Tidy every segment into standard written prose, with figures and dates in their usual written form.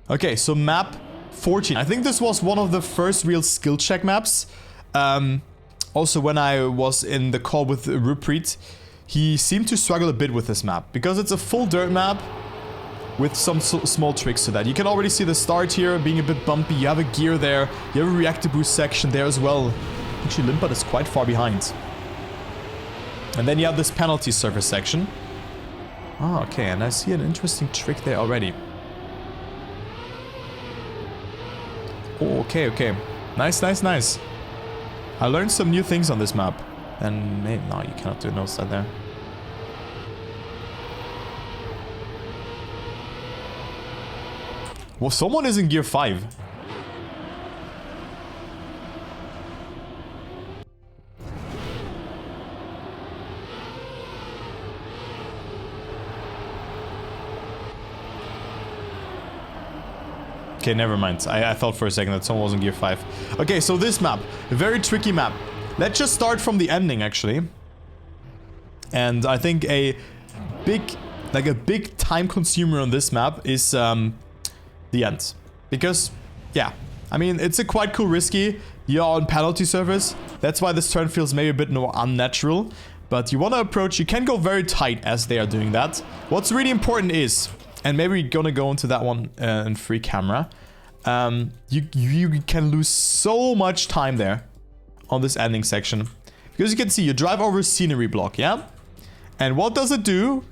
Okay, so map 14. I think this was one of the first real skill check maps. Also, when I was in the call with Ruppreet, he seemed to struggle a bit with this map because it's a full dirt map with some small tricks to that. You can already see the start here being a bit bumpy. You have a gear there. You have a reactor boost section there as well. Actually, Limpad is quite far behind. And then you have this penalty surface section. Oh, okay, and I see an interesting trick there already. Oh, okay, okay. Nice, nice, nice. I learned some new things on this map. And maybe, no, you cannot do no side there. Well, someone is in gear 5. Okay, never mind. I thought for a second that someone was in gear 5. Okay, so this map, a very tricky map. Let's just start from the ending, actually. And I think a big time consumer on this map is the end. Because, yeah, I mean, it's a quite cool risky. You're on penalty surface. That's why this turn feels maybe a bit more unnatural. But you want to approach, you can go very tight as they are doing that. What's really important is, and maybe we're gonna go into that one in free camera. You can lose so much time there on this ending section. Because you can see, you drive over a scenery block, yeah? And what does it do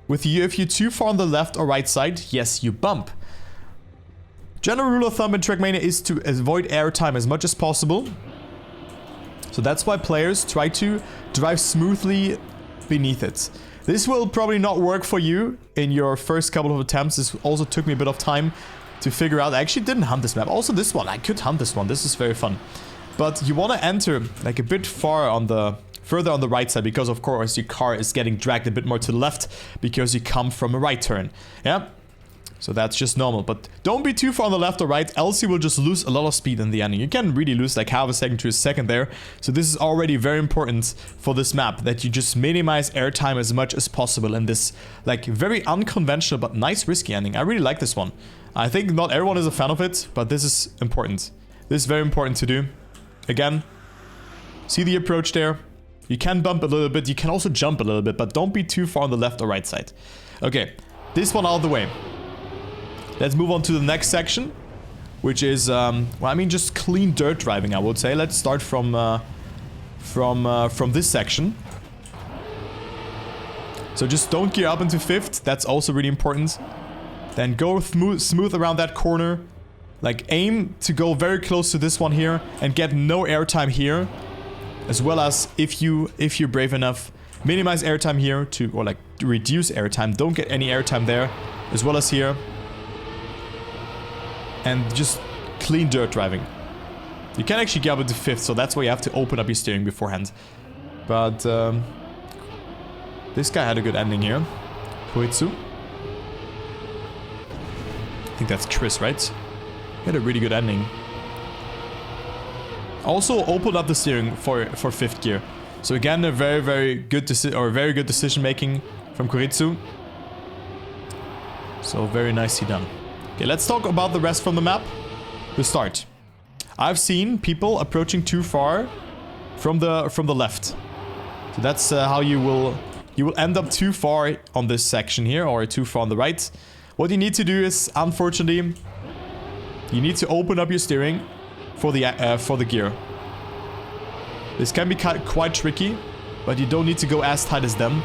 with you if you're too far on the left or right side? Yes, you bump. General rule of thumb in Trackmania is to avoid airtime as much as possible. So that's why players try to drive smoothly beneath it. This will probably not work for you in your first couple of attempts. This also took me a bit of time to figure out. I actually didn't hunt this map. Also this one, I could hunt this one. This is very fun. But you want to enter like a bit further on the right side, because of course your car is getting dragged a bit more to the left because you come from a right turn. Yeah. So that's just normal, but don't be too far on the left or right, else you will just lose a lot of speed in the ending. You can really lose like half a second to a second there. So this is already very important for this map, that you just minimize airtime as much as possible in this like very unconventional but nice risky ending. I really like this one. I think not everyone is a fan of it, but this is important. This is very important to do. Again, see the approach there. You can bump a little bit, you can also jump a little bit, but don't be too far on the left or right side. Okay, this one out of the way. Let's move on to the next section, which is, well, I mean, just clean dirt driving, I would say. Let's start from this section. So just don't gear up into 5th. That's also really important. Then go smooth around that corner. Like, aim to go very close to this one here and get no airtime here. As well as, if you're brave enough, minimize airtime here to, or like, reduce airtime. Don't get any airtime there. As well as here. And just clean dirt driving. You can actually get up into 5th, so that's why you have to open up your steering beforehand. But this guy had a good ending here. Koitsu. I think that's Chris, right? He had a really good ending. Also opened up the steering for 5th gear. So again, a very good decision making from Koitsu. So very nicely done. Okay, let's talk about the rest from the map. The start. I've seen people approaching too far from the left. So that's how you will end up too far on this section here, or too far on the right. What you need to do is, unfortunately, you need to open up your steering for the gear. This can be quite tricky, but you don't need to go as tight as them.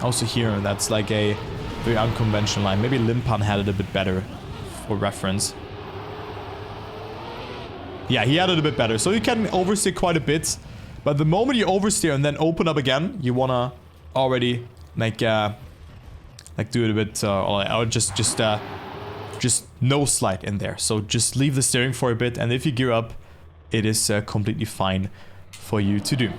Also here, that's like a very unconventional line. Maybe Limpan had it a bit better for reference. Yeah, he had it a bit better. So you can oversteer quite a bit. But the moment you oversteer and then open up again, you wanna already like do it a bit, or just no slide in there. So just leave the steering for a bit, and if you gear up, it is completely fine for you to do.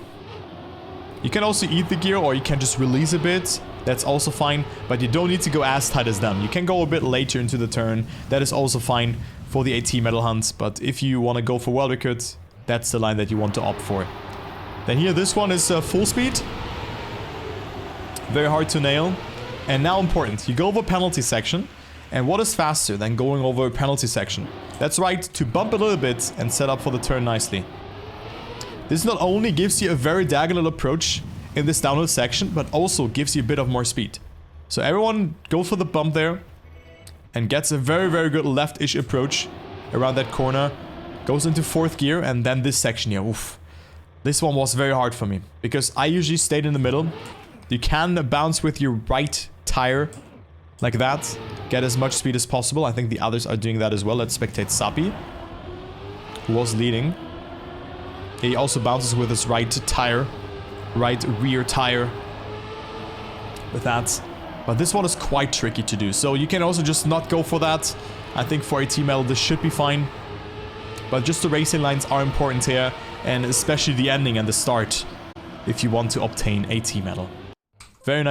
You can also eat the gear, or you can just release a bit. That's also fine, but you don't need to go as tight as them. You can go a bit later into the turn. That is also fine for the AT medal hunt, but if you want to go for world record, that's the line that you want to opt for. Then here, this one is full speed. Very hard to nail. And now important, you go over penalty section, And what is faster than going over a penalty section? That's right, to bump a little bit and set up for the turn nicely. This not only gives you a very diagonal approach in this downhill section, but also gives you a bit of more speed. So everyone go for the bump there and gets a very, very good left-ish approach around that corner. Goes into 4th gear, and then this section here, oof. This one was very hard for me, because I usually stayed in the middle. You can bounce with your right tire, like that. Get as much speed as possible. I think the others are doing that as well. Let's spectate Sapi, who was leading. He also bounces with his right tire, right rear tire, with that. But this one is quite tricky to do, so you can also just not go for that. I think for a team medal this should be fine. But just the racing lines are important here, and especially the ending and the start, if you want to obtain a team medal.